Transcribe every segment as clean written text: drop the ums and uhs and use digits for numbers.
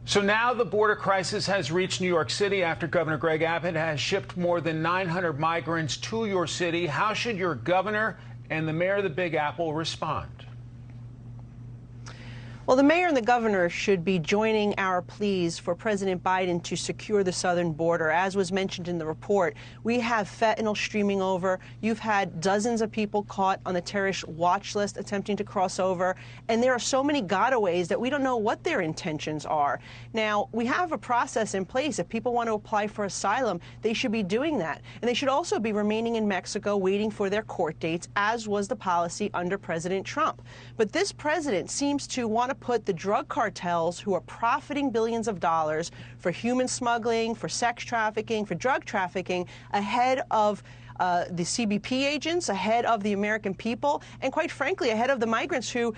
So now the border crisis has reached New York City after Governor Greg Abbott has shipped more than 900 migrants to your city. How should your governor and the mayor of the Big Apple respond? Well, the mayor and the governor should be joining our pleas for President Biden to secure the southern border. As was mentioned in the report, we have fentanyl streaming over. You've had dozens of people caught on the terrorist watch list attempting to cross over. And there are so many gotaways that we don't know what their intentions are. Now, we have a process in place. If people want to apply for asylum, they should be doing that. And they should also be remaining in Mexico waiting for their court dates, as was the policy under President Trump. But this president seems to want to put the drug cartels, who are profiting billions of dollars for human smuggling, for sex trafficking, for drug trafficking, ahead of the CBP agents, ahead of the American people, and quite frankly, ahead of the migrants who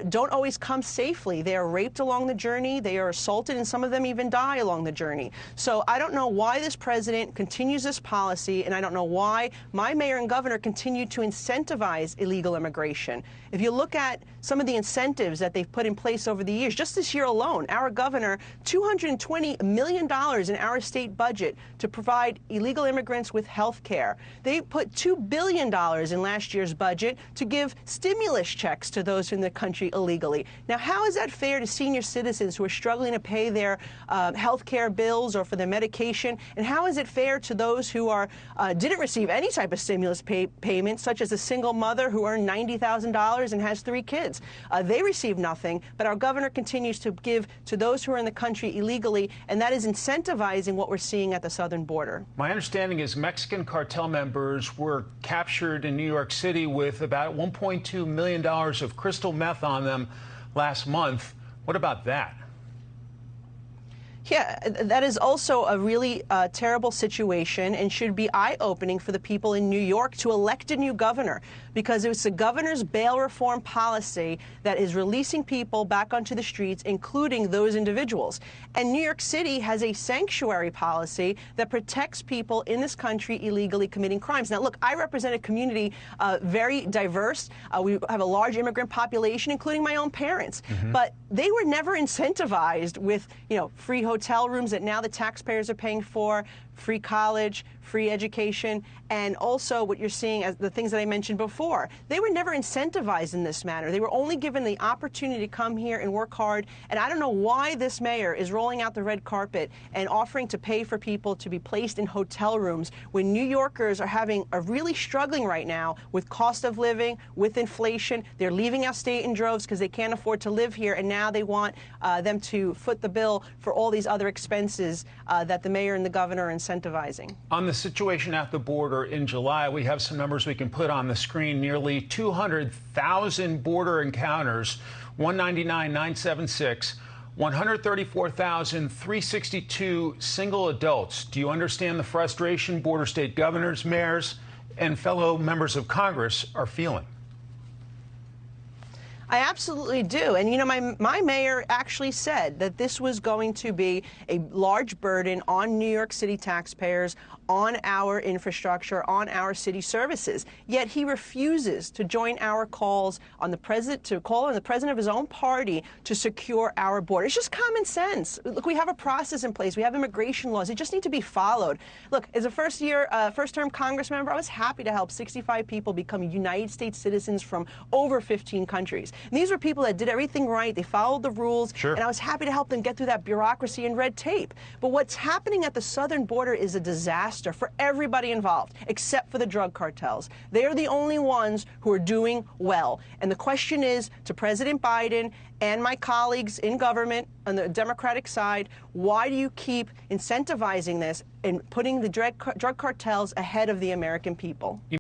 don't always come safely. They are raped along the journey, they are assaulted, and some of them even die along the journey. So I don't know why this president continues this policy, and I don't know why my mayor and governor continue to incentivize illegal immigration. If you look at some of the incentives that they've put in place over the years, just this year alone, our governor, $220 million in our state budget to provide illegal immigrants with health care. They put $2 billion in last year's budget to give stimulus checks to those in the country illegally. Now, how is that fair to senior citizens who are struggling to pay their health care bills or for their medication? And how is it fair to those who didn't receive any type of stimulus payment, such as a single mother who earned $90,000 and has 3 kids? They receive nothing, but our governor continues to give to those who are in the country illegally, and that is incentivizing what we're seeing at the southern border. My understanding is Mexican cartel members were captured in New York City with about $1.2 million of crystal meth on them last month. What about that? Yeah, that is also a really terrible situation and should be eye-opening for the people in New York to elect a new governor, because it's the governor's bail reform policy that is releasing people back onto the streets, including those individuals. And New York City has a sanctuary policy that protects people in this country illegally committing crimes. Now, look, I represent a community very diverse. We have a large immigrant population, including my own parents. But they were never incentivized with, free hotel rooms that now the taxpayers are paying for, free college, free education, and also what you're seeing as the things that I mentioned before. They were never incentivized in this manner. They were only given the opportunity to come here and work hard. And I don't know why this mayor is rolling out the red carpet and offering to pay for people to be placed in hotel rooms when New Yorkers are really struggling right now with cost of living, with inflation. They're leaving our state in droves because they can't afford to live here, and now they want them to foot the bill for all these other expenses that the mayor and the governor are incentivizing. On the situation at the border in July, we have some numbers we can put on the screen. Nearly 200,000 border encounters, 199,976, 134,362 single adults. Do you understand the frustration border state governors, mayors, and fellow members of Congress are feeling? I absolutely do. And, my mayor actually said that this was going to be a large burden on New York City taxpayers, on our infrastructure, on our city services. Yet he refuses to join our calls on the president, to call on the president of his own party to secure our border. It's just common sense. Look, we have a process in place. We have immigration laws. They just need to be followed. Look, as a first-term Congress member, I was happy to help 65 people become United States citizens from over 15 countries. And these were people that did everything right. They followed the rules. Sure. And I was happy to help them get through that bureaucracy and red tape. But what's happening at the southern border is a disaster for everybody involved, except for the drug cartels. They are the only ones who are doing well. And the question is to President Biden and my colleagues in government on the Democratic side, why do you keep incentivizing this and putting the drug cartels ahead of the American people?